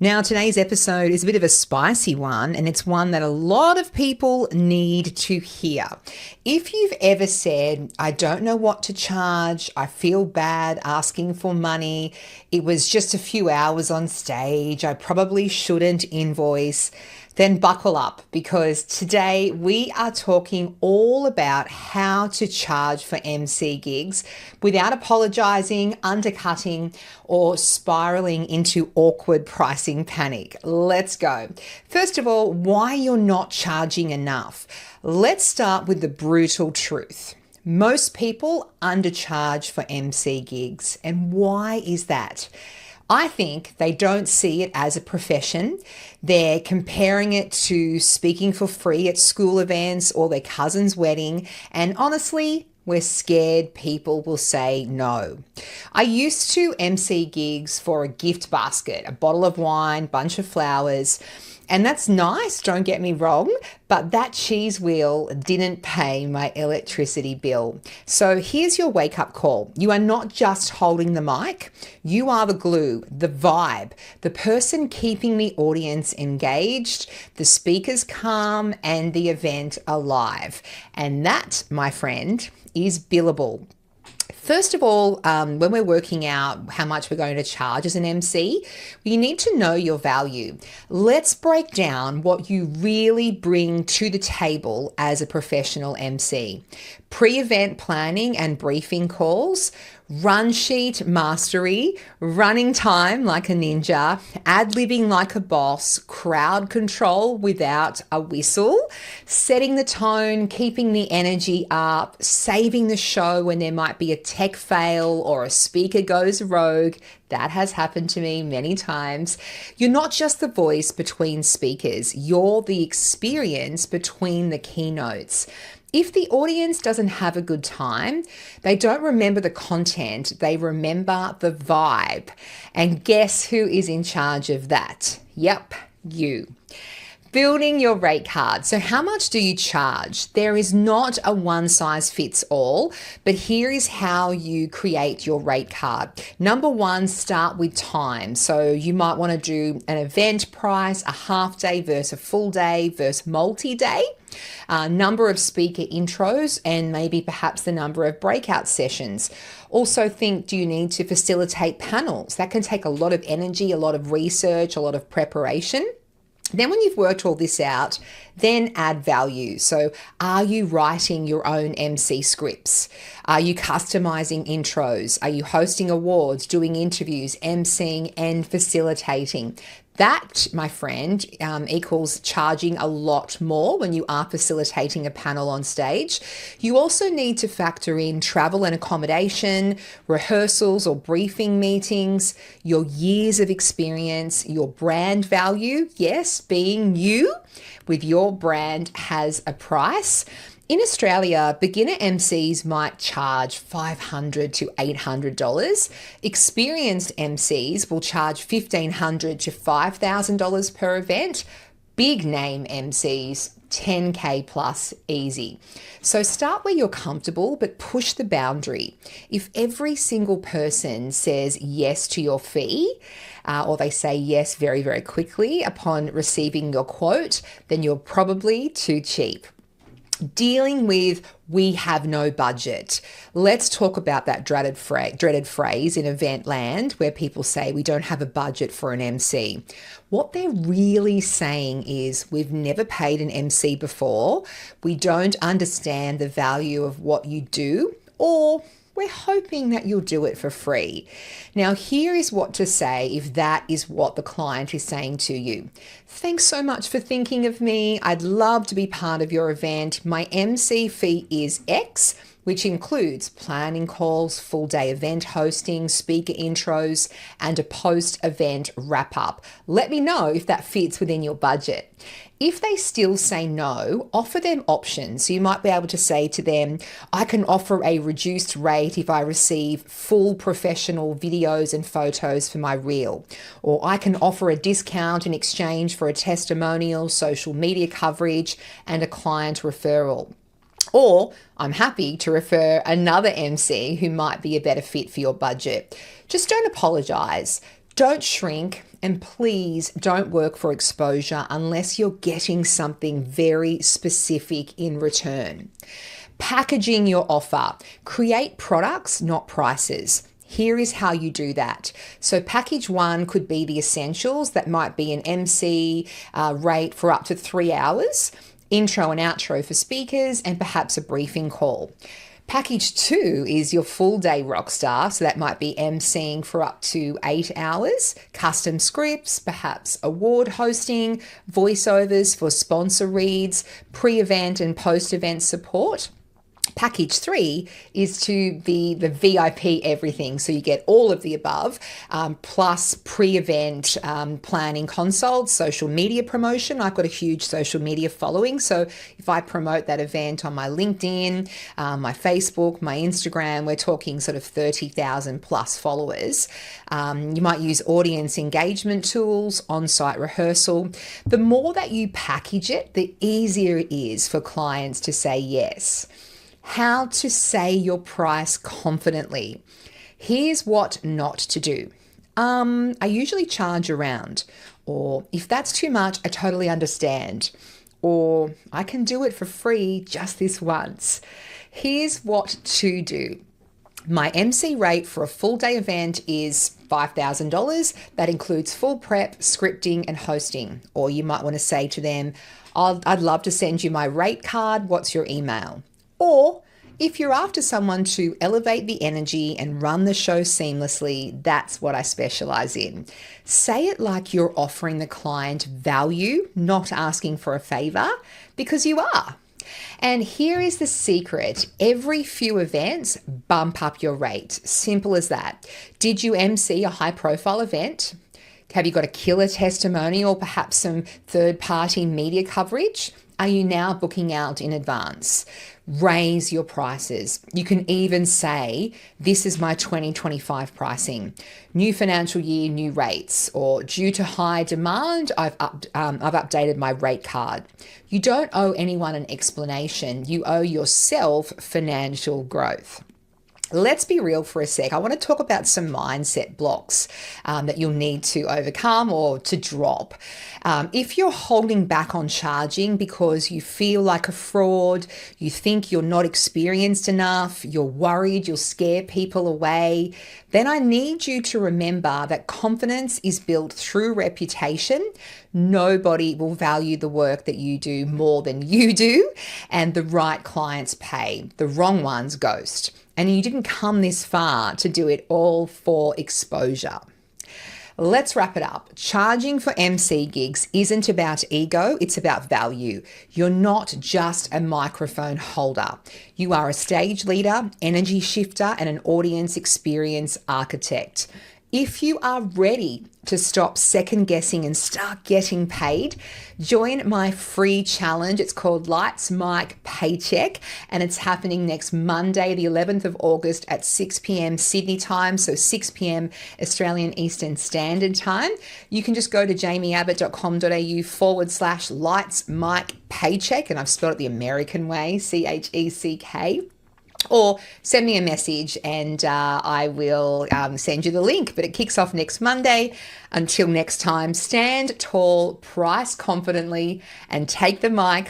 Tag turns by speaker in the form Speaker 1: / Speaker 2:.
Speaker 1: Now, today's episode is a bit of a spicy one, and it's one that a lot of people need to hear. If you've ever said, I don't know what to charge, I feel bad asking for money, it was just a few hours on stage, I probably shouldn't invoice, then buckle up, because today we are talking all about how to charge for MC gigs without apologising, undercutting, or spiralling into awkward pricing panic. Let's go. First of all, why you're not charging enough. Let's start with the brutal truth. Most people undercharge for MC gigs. And why is that? I think they don't see it as a profession. They're comparing it to speaking for free at school events or their cousin's wedding. And honestly, we're scared people will say no. I used to MC gigs for a gift basket, a bottle of wine, bunch of flowers. And that's nice, don't get me wrong, but that cheese wheel didn't pay my electricity bill. So here's your wake-up call. You are not just holding the mic, you are the glue, the vibe, the person keeping the audience engaged, the speakers calm, and the event alive. And that, my friend, is billable. First of all, when we're working out how much we're going to charge as an MC, you need to know your value. Let's break down what you really bring to the table as a professional MC. Pre-event planning and briefing calls, run sheet mastery, running time like a ninja, ad-libbing like a boss, crowd control without a whistle, setting the tone, keeping the energy up, saving the show when there might be a tech fail or a speaker goes rogue. That has happened to me many times. You're not just the voice between speakers, you're the experience between the keynotes. If the audience doesn't have a good time, they don't remember the content, they remember the vibe. And guess who is in charge of that? Yep, you. Building your rate card. So how much do you charge? There is not a one size fits all, but here is how you create your rate card. Number one, start with time. So you might want to do an event price, a half day versus a full day versus multi-day. Number of speaker intros, and maybe perhaps the number of breakout sessions. Also think, do you need to facilitate panels? That can take a lot of energy, a lot of research, a lot of preparation. Then when you've worked all this out, then add value. So are you writing your own MC scripts? Are you customizing intros? Are you hosting awards, doing interviews, MCing and facilitating? That, my friend, equals charging a lot more when you are facilitating a panel on stage. You also need to factor in travel and accommodation, rehearsals or briefing meetings, your years of experience, your brand value. Yes, being you with your brand has a price. In Australia, beginner MCs might charge $500 to $800. Experienced MCs will charge $1,500 to $5,000 per event. Big name MCs, $10K plus easy. So start where you're comfortable, but push the boundary. If every single person says yes to your fee, or they say yes very, very quickly upon receiving your quote, then you're probably too cheap. Dealing with we have no budget. Let's talk about that dreaded phrase in event land where people say we don't have a budget for an MC. What they're really saying is we've never paid an MC before, we don't understand the value of what you do, or we're hoping that you'll do it for free. Now, here is what to say if that is what the client is saying to you. Thanks so much for thinking of me. I'd love to be part of your event. My MC fee is X, which includes planning calls, full day event hosting, speaker intros, and a post-event wrap-up. Let me know if that fits within your budget. If they still say no, offer them options. So you might be able to say to them, I can offer a reduced rate if I receive full professional videos and photos for my reel. Or I can offer a discount in exchange for a testimonial, social media coverage, and a client referral. Or I'm happy to refer another MC who might be a better fit for your budget. Just don't apologize. Don't shrink, and please don't work for exposure unless you're getting something very specific in return. Packaging your offer. Create products, not prices. Here is how you do that. So package one could be the essentials. That might be an MC rate for up to 3 hours, intro and outro for speakers, and perhaps a briefing call. Package two is your full day rockstar. So that might be MCing for up to 8 hours, custom scripts, perhaps award hosting, voiceovers for sponsor reads, pre-event and post-event support. Package three is to be the VIP everything. So you get all of the above, plus pre-event planning consults, social media promotion. I've got a huge social media following. So if I promote that event on my LinkedIn, my Facebook, my Instagram, we're talking sort of 30,000 plus followers. You might use audience engagement tools, on-site rehearsal. The more that you package it, the easier it is for clients to say yes. How to say your price confidently. Here's what not to do. I usually charge around, or if that's too much, I totally understand, or I can do it for free just this once. Here's what to do. My MC rate for a full day event is $5,000. That includes full prep, scripting, and hosting. Or you might want to say to them, I'd love to send you my rate card. What's your email? Or if you're after someone to elevate the energy and run the show seamlessly, that's what I specialize in. Say it like you're offering the client value, not asking for a favor, because you are. And here is the secret. Every few events, bump up your rate. Simple as that. Did you MC a high profile event? Have you got a killer testimony or perhaps some third-party media coverage? Are you now booking out in advance? Raise your prices. You can even say, this is my 2025 pricing. New financial year, new rates. Or due to high demand, I've updated my rate card. You don't owe anyone an explanation. You owe yourself financial growth. Let's be real for a sec. I want to talk about some mindset blocks that you'll need to overcome or to drop. If you're holding back on charging because you feel like a fraud, you think you're not experienced enough, you're worried you'll scare people away, then I need you to remember that confidence is built through reputation. Nobody will value the work that you do more than you do, and the right clients pay. The wrong ones ghost. And you didn't come this far to do it all for exposure. Let's wrap it up. Charging for MC gigs isn't about ego, it's about value. You're not just a microphone holder. You are a stage leader, energy shifter, and an audience experience architect. If you are ready to stop second guessing and start getting paid, join my free challenge. It's called Lights, Mic, Paycheck, and it's happening next Monday, the 11th of August at 6 p.m. Sydney time, so 6 p.m. Australian Eastern Standard Time. You can just go to jamieabbott.com.au/lights, mic, paycheck, and I've spelled it the American way, CHECK. Or send me a message and I will send you the link. But it kicks off next Monday. Until next time, stand tall, price confidently, and take the mic